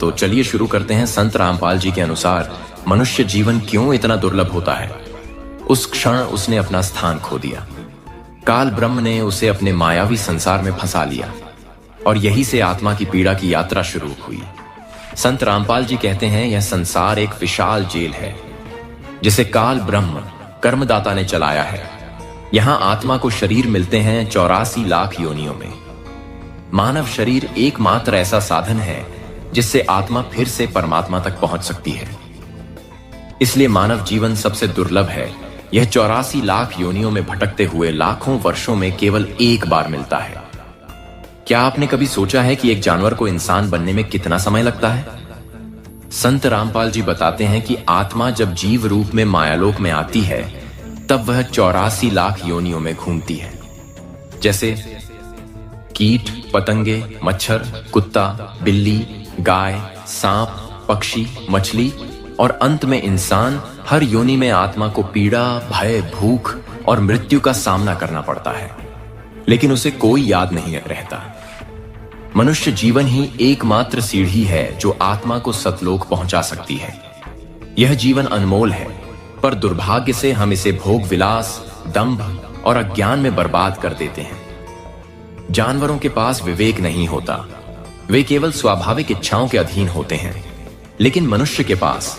तो चलिए शुरू करते हैं। संत रामपाल जी के अनुसार मनुष्य जीवन क्यों इतना दुर्लभ होता है। उस क्षण उसने अपना स्थान खो दिया। काल ब्रह्म ने उसे अपने मायावी संसार में फंसा लिया और यही से आत्मा की पीड़ा की यात्रा शुरू हुई। संत रामपाल जी कहते हैं, यह संसार एक विशाल जेल है जिसे काल ब्रह्म कर्मदाता ने चलाया है। यहां आत्मा को शरीर मिलते हैं 84 लाख योनियों में। मानव शरीर एकमात्र ऐसा साधन है जिससे आत्मा फिर से परमात्मा तक पहुंच सकती है। इसलिए मानव जीवन सबसे दुर्लभ है। यह 84 लाख योनियों में भटकते हुए लाखों वर्षों में केवल एक बार मिलता है। क्या आपने कभी सोचा है कि एक जानवर को इंसान बनने में कितना समय लगता है? संत रामपाल जी बताते हैं कि आत्मा जब जीव रूप में मायालोक में आती है तब वह 84 लाख योनियों में घूमती है। जैसे कीट, पतंगे, मच्छर, कुत्ता, बिल्ली, गाय, सांप, पक्षी, मछली और अंत में इंसान। हर योनि में आत्मा को पीड़ा, भय, भूख और मृत्यु का सामना करना पड़ता है, लेकिन उसे कोई याद नहीं रहता। मनुष्य जीवन ही एकमात्र सीढ़ी है जो आत्मा को सतलोक पहुंचा सकती है। यह जीवन अनमोल है, पर दुर्भाग्य से हम इसे भोग विलास, दंभ और अज्ञान में बर्बाद कर देते हैं। जानवरों के पास विवेक नहीं होता, वे केवल स्वाभाविक इच्छाओं के अधीन होते हैं, लेकिन मनुष्य के पास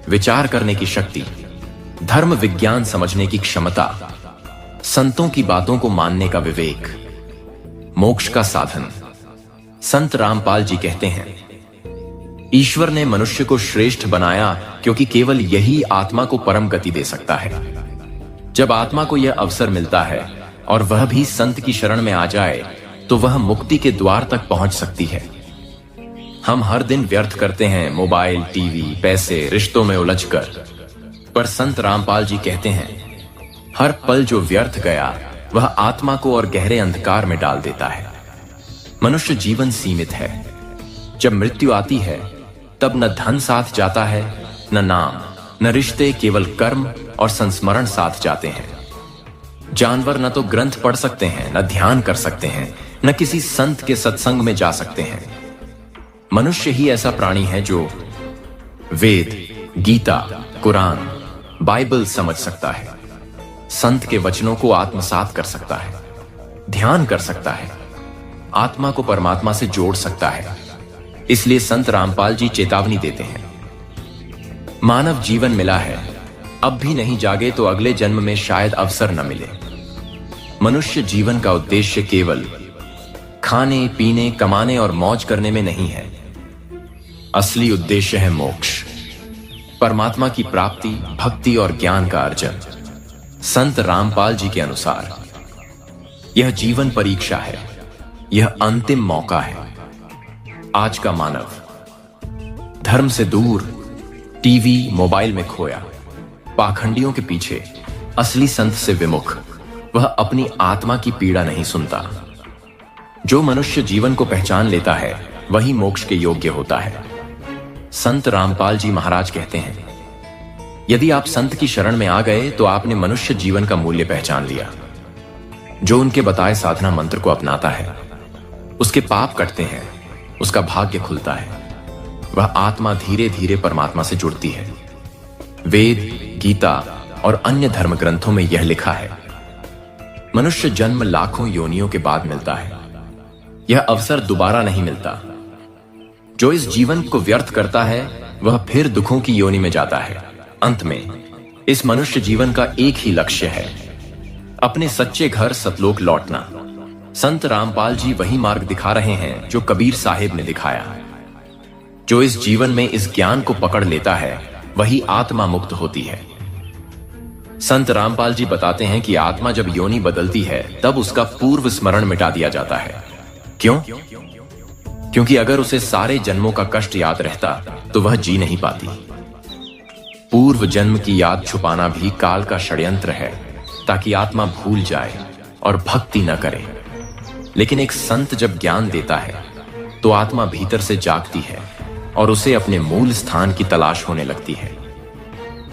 विचार करने की शक्ति, धर्म विज्ञान समझने की क्षमता, संतों की बातों को मानने का विवेक, मोक्ष का साधन। संत रामपाल जी कहते हैं, ईश्वर ने मनुष्य को श्रेष्ठ बनाया क्योंकि केवल यही आत्मा को परम गति दे सकता है। जब आत्मा को यह अवसर मिलता है और वह भी संत की शरण में आ जाए तो वह मुक्ति के द्वार तक पहुंच सकती है। हम हर दिन व्यर्थ करते हैं मोबाइल, टीवी, पैसे, रिश्तों में उलझकर, पर संत रामपाल जी कहते हैं, हर पल जो व्यर्थ गया वह आत्मा को और गहरे अंधकार में डाल देता है। मनुष्य जीवन सीमित है। जब मृत्यु आती है तब न धन साथ जाता है, न नाम, न रिश्ते, केवल कर्म और संस्मरण साथ जाते हैं। जानवर न तो ग्रंथ पढ़ सकते हैं, न ध्यान कर सकते हैं, न किसी संत के सत्संग में जा सकते हैं। मनुष्य ही ऐसा प्राणी है जो वेद, गीता, कुरान, बाइबल समझ सकता है, संत के वचनों को आत्मसात कर सकता है, ध्यान कर सकता है, आत्मा को परमात्मा से जोड़ सकता है। इसलिए संत रामपाल जी चेतावनी देते हैं, मानव जीवन मिला है, अब भी नहीं जागे तो अगले जन्म में शायद अवसर न मिले। मनुष्य जीवन का उद्देश्य केवल खाने, पीने, कमाने और मौज करने में नहीं है। असली उद्देश्य है मोक्ष, परमात्मा की प्राप्ति, भक्ति और ज्ञान का अर्जन। संत रामपाल जी के अनुसार यह जीवन परीक्षा है, यह अंतिम मौका है। आज का मानव धर्म से दूर, टीवी, मोबाइल में खोया, पाखंडियों के पीछे, असली संत से विमुख, वह अपनी आत्मा की पीड़ा नहीं सुनता। जो मनुष्य जीवन को पहचान लेता है वही मोक्ष के योग्य होता है। संत रामपाल जी महाराज कहते हैं, यदि आप संत की शरण में आ गए तो आपने मनुष्य जीवन का मूल्य पहचान लिया। जो उनके बताए साधना मंत्र को अपनाता है उसके पाप कटते हैं, उसका भाग्य खुलता है, वह आत्मा धीरे धीरे परमात्मा से जुड़ती है। वेद, गीता और अन्य धर्म ग्रंथों में यह लिखा है, मनुष्य जन्म लाखों योनियों के बाद मिलता है। यह अवसर दोबारा नहीं मिलता। जो इस जीवन को व्यर्थ करता है वह फिर दुखों की योनि में जाता है। अंत में इस मनुष्य जीवन का एक ही लक्ष्य है, अपने सच्चे घर सतलोक लौटना। संत रामपाल जी वही मार्ग दिखा रहे हैं जो कबीर साहिब ने दिखाया। जो इस जीवन में इस ज्ञान को पकड़ लेता है वही आत्मा मुक्त होती है। संत रामपाल जी बताते हैं कि आत्मा जब योनि बदलती है तब उसका पूर्व स्मरण मिटा दिया जाता है। क्यों? क्योंकि अगर उसे सारे जन्मों का कष्ट याद रहता तो वह जी नहीं पाती। पूर्व जन्म की याद छुपाना भी काल का षड्यंत्र है ताकि आत्मा भूल जाए और भक्ति न करे। लेकिन एक संत जब ज्ञान देता है तो आत्मा भीतर से जागती है और उसे अपने मूल स्थान की तलाश होने लगती है।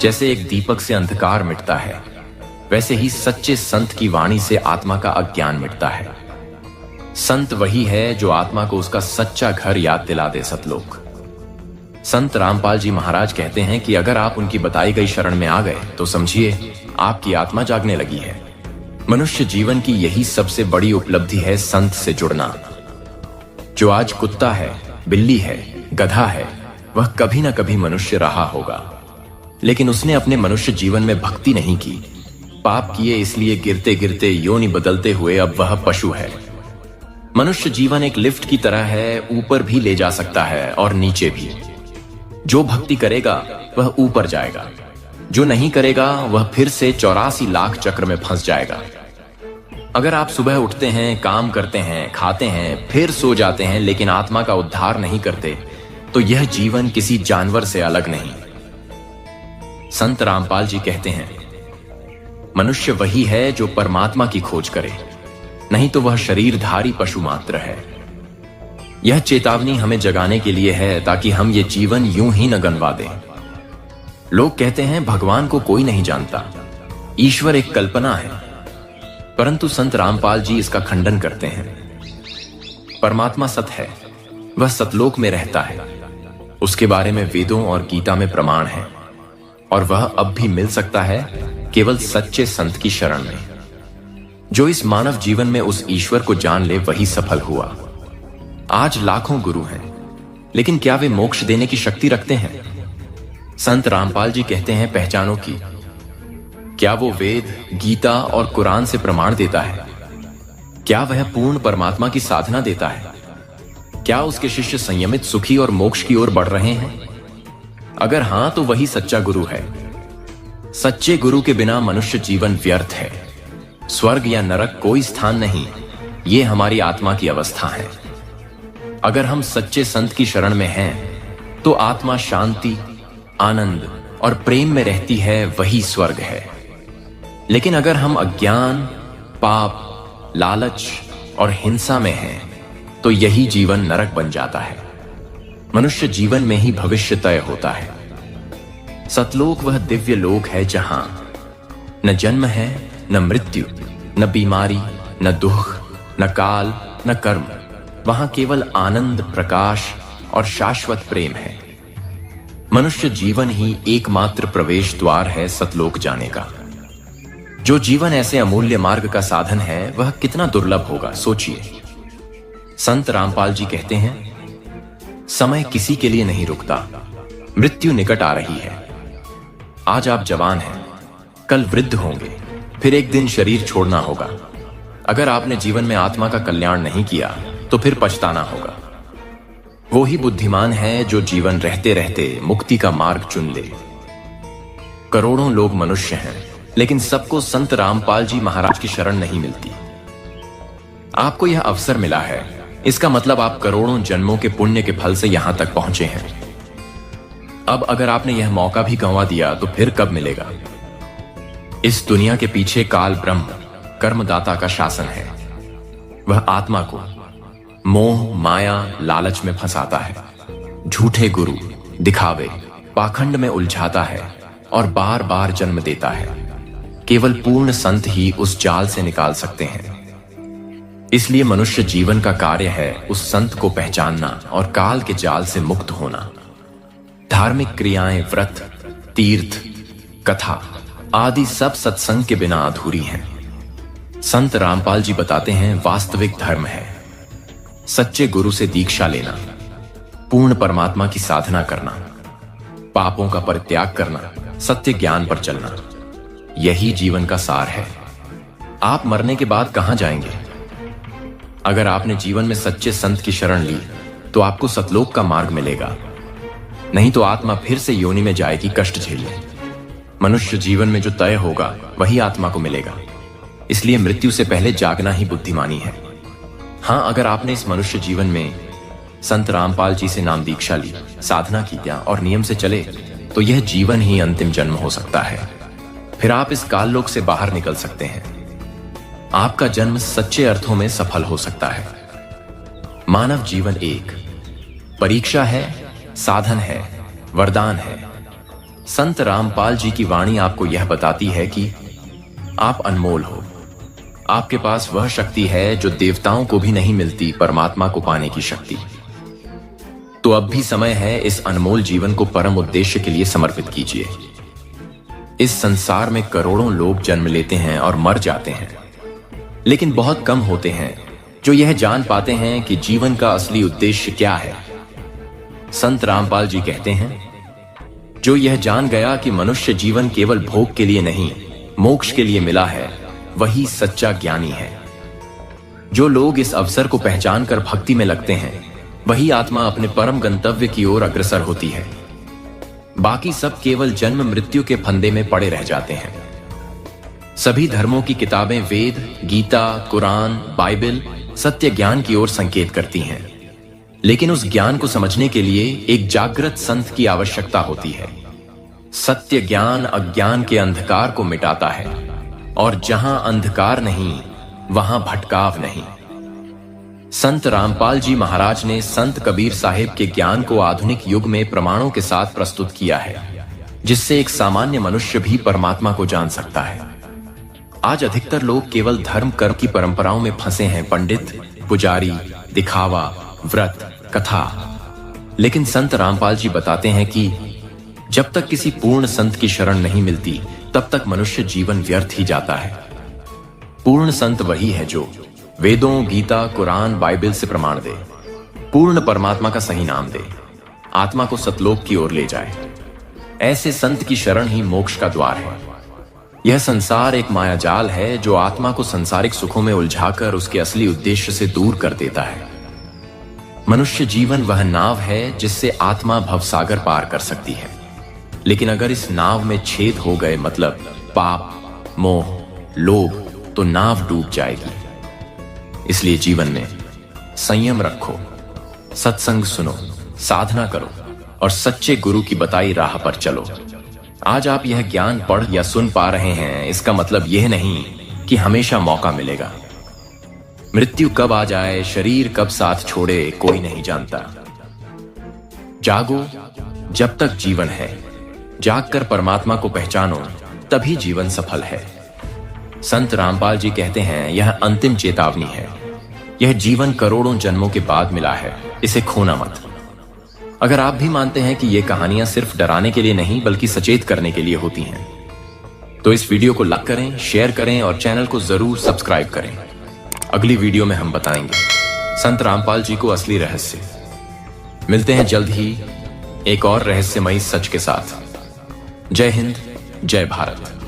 जैसे एक दीपक से अंधकार मिटता है, वैसे ही सच्चे संत की वाणी से आत्मा का अज्ञान मिटता है। संत वही है जो आत्मा को उसका सच्चा घर याद दिला दे, सतलोक। संत रामपाल जी महाराज कहते हैं कि अगर आप उनकी बताई गई शरण में आ गए तो समझिए आपकी आत्मा जागने लगी है। मनुष्य जीवन की यही सबसे बड़ी उपलब्धि है, संत से जुड़ना। जो आज कुत्ता है, बिल्ली है, गधा है, वह कभी ना कभी मनुष्य रहा होगा, लेकिन उसने अपने मनुष्य जीवन में भक्ति नहीं की। पाप किए, इसलिए गिरते गिरते योनि बदलते हुए अब वह पशु है। मनुष्य जीवन एक लिफ्ट की तरह है, ऊपर भी ले जा सकता है और नीचे भी। जो भक्ति करेगा वह ऊपर जाएगा, जो नहीं करेगा वह फिर से 84 लाख चक्र में फंस जाएगा। अगर आप सुबह उठते हैं, काम करते हैं, खाते हैं, फिर सो जाते हैं, लेकिन आत्मा का उद्धार नहीं करते, तो यह जीवन किसी जानवर से अलग नहीं। संत रामपाल जी कहते हैं, मनुष्य वही है जो परमात्मा की खोज करे, नहीं तो वह शरीरधारी पशु मात्र है। यह चेतावनी हमें जगाने के लिए है, ताकि हम ये जीवन यूं ही न गंवा दें। लोग कहते हैं भगवान को कोई नहीं जानता, ईश्वर एक कल्पना है, परंतु संत रामपाल जी इसका खंडन करते हैं। परमात्मा सत है, वह सतलोक में रहता है। उसके बारे में वेदों और गीता में प्रमाण है, और वह अब भी मिल सकता है केवल सच्चे संत की शरण में। जो इस मानव जीवन में उस ईश्वर को जान ले वही सफल हुआ। आज लाखों गुरु हैं, लेकिन क्या वे मोक्ष देने की शक्ति रखते हैं? संत रामपाल जी कहते हैं, पहचानो की क्या वो वेद, गीता और कुरान से प्रमाण देता है? क्या वह पूर्ण परमात्मा की साधना देता है? क्या उसके शिष्य संयमित, सुखी और मोक्ष की ओर बढ़ रहे हैं? अगर हां, तो वही सच्चा गुरु है। सच्चे गुरु के बिना मनुष्य जीवन व्यर्थ है। स्वर्ग या नरक कोई स्थान नहीं, ये हमारी आत्मा की अवस्था है। अगर हम सच्चे संत की शरण में हैं, तो आत्मा शांति, आनंद और प्रेम में रहती है, वही स्वर्ग है। लेकिन अगर हम अज्ञान, पाप, लालच और हिंसा में हैं, तो यही जीवन नरक बन जाता है। मनुष्य जीवन में ही भविष्य तय होता है। सतलोक वह दिव्य लोक है जहां न जन्म है, न मृत्यु, न बीमारी, न दुख, न काल, न कर्म। वहां केवल आनंद, प्रकाश और शाश्वत प्रेम है। मनुष्य जीवन ही एकमात्र प्रवेश द्वार है सतलोक जाने का। जो जीवन ऐसे अमूल्य मार्ग का साधन है, वह कितना दुर्लभ होगा, सोचिए। संत रामपाल जी कहते हैं, समय किसी के लिए नहीं रुकता। मृत्यु निकट आ रही है। आज आप जवान हैं, कल वृद्ध होंगे, फिर एक दिन शरीर छोड़ना होगा। अगर आपने जीवन में आत्मा का कल्याण नहीं किया, तो फिर पछताना होगा। वो ही बुद्धिमान है जो जीवन रहते रहते मुक्ति का मार्ग चुन ले। करोड़ों लोग मनुष्य हैं, लेकिन सबको संत रामपाल जी महाराज की शरण नहीं मिलती। आपको यह अवसर मिला है, इसका मतलब आप करोड़ों जन्मों के पुण्य के फल से यहां तक पहुंचे हैं। अब अगर आपने यह मौका भी गंवा दिया, तो फिर कब मिलेगा? इस दुनिया के पीछे काल ब्रह्म, कर्मदाता का शासन है। वह आत्मा को मोह, माया, लालच में फंसाता है। झूठे गुरु, दिखावे, पाखंड में उलझाता है और बार बार जन्म देता है। केवल पूर्ण संत ही उस जाल से निकाल सकते हैं। इसलिए मनुष्य जीवन का कार्य है उस संत को पहचानना और काल के जाल से मुक्त होना। धार्मिक क्रियाएं, व्रत, तीर्थ, कथा आदि सब सत्संग के बिना अधूरी हैं। संत रामपाल जी बताते हैं, वास्तविक धर्म है सच्चे गुरु से दीक्षा लेना, पूर्ण परमात्मा की साधना करना, पापों का परित्याग करना, सत्य ज्ञान पर चलना। यही जीवन का सार है। आप मरने के बाद कहां जाएंगे? अगर आपने जीवन में सच्चे संत की शरण ली, तो आपको सतलोक का मार्ग मिलेगा, नहीं तो आत्मा फिर से योनि में जाएगी कष्ट झेलने। मनुष्य जीवन में जो तय होगा वही आत्मा को मिलेगा। इसलिए मृत्यु से पहले जागना ही बुद्धिमानी है। हां, अगर आपने इस मनुष्य जीवन में संत रामपाल जी से नाम दीक्षा ली, साधना की और नियम से चले, तो यह जीवन ही अंतिम जन्म हो सकता है। फिर आप इस काल लोक से बाहर निकल सकते हैं। आपका जन्म सच्चे अर्थों में सफल हो सकता है। मानव जीवन एक परीक्षा है, साधन है, वरदान है। संत रामपाल जी की वाणी आपको यह बताती है कि आप अनमोल हो। आपके पास वह शक्ति है जो देवताओं को भी नहीं मिलती, परमात्मा को पाने की शक्ति। तो अब भी समय है, इस अनमोल जीवन को परम उद्देश्य के लिए समर्पित कीजिए। इस संसार में करोड़ों लोग जन्म लेते हैं और मर जाते हैं, लेकिन बहुत कम होते हैं जो यह जान पाते हैं कि जीवन का असली उद्देश्य क्या है। संत रामपाल जी कहते हैं, जो यह जान गया कि मनुष्य जीवन केवल भोग के लिए नहीं, मोक्ष के लिए मिला है, वही सच्चा ज्ञानी है। जो लोग इस अवसर को पहचान कर भक्ति में लगते हैं, वही आत्मा अपने परम गंतव्य की ओर अग्रसर होती है। बाकी सब केवल जन्म मृत्यु के फंदे में पड़े रह जाते हैं। सभी धर्मों की किताबें वेद, गीता, कुरान, बाइबल सत्य ज्ञान की ओर संकेत करती हैं, लेकिन उस ज्ञान को समझने के लिए एक जागृत संत की आवश्यकता होती है। सत्य ज्ञान अज्ञान के अंधकार को मिटाता है, और जहां अंधकार नहीं, वहां भटकाव नहीं। संत रामपाल जी महाराज ने संत कबीर साहिब के ज्ञान को आधुनिक युग में प्रमाणों के साथ प्रस्तुत किया है, जिससे एक सामान्य मनुष्य भी परमात्मा को जान सकता है। आज अधिकतर लोग केवल धर्म कर्म की परंपराओं में फंसे हैं, पंडित, पुजारी, दिखावा, व्रत, कथा। लेकिन संत रामपाल जी बताते हैं कि जब तक किसी पूर्ण संत की शरण नहीं मिलती, तब तक मनुष्य जीवन व्यर्थ ही जाता है। पूर्ण संत वही है जो वेदों, गीता, कुरान, बाइबल से प्रमाण दे, पूर्ण परमात्मा का सही नाम दे, आत्मा को सतलोक की ओर ले जाए। ऐसे संत की शरण ही मोक्ष का द्वार है। यह संसार एक मायाजाल है जो आत्मा को संसारिक सुखों में उलझाकर उसके असली उद्देश्य से दूर कर देता है। मनुष्य जीवन वह नाव है जिससे आत्मा भवसागर पार कर सकती है, लेकिन अगर इस नाव में छेद हो गए, मतलब पाप, मोह, लोभ, तो नाव डूब जाएगी। इसलिए जीवन में संयम रखो, सत्संग सुनो, साधना करो और सच्चे गुरु की बताई राह पर चलो। आज आप यह ज्ञान पढ़ या सुन पा रहे हैं, इसका मतलब यह नहीं कि हमेशा मौका मिलेगा। मृत्यु कब आ जाए, शरीर कब साथ छोड़े, कोई नहीं जानता। जागो जब तक जीवन है, जागकर परमात्मा को पहचानो, तभी जीवन सफल है। संत रामपाल जी कहते हैं, यह अंतिम चेतावनी है। यह जीवन करोड़ों जन्मों के बाद मिला है, इसे खोना मत। अगर आप भी मानते हैं कि ये कहानियां सिर्फ डराने के लिए नहीं बल्कि सचेत करने के लिए होती हैं, तो इस वीडियो को लाइक करें, शेयर करें और चैनल को जरूर सब्सक्राइब करें। अगली वीडियो में हम बताएंगे संत रामपाल जी को असली रहस्य। मिलते हैं जल्द ही एक और रहस्यमयी सच के साथ। जय हिंद, जय भारत।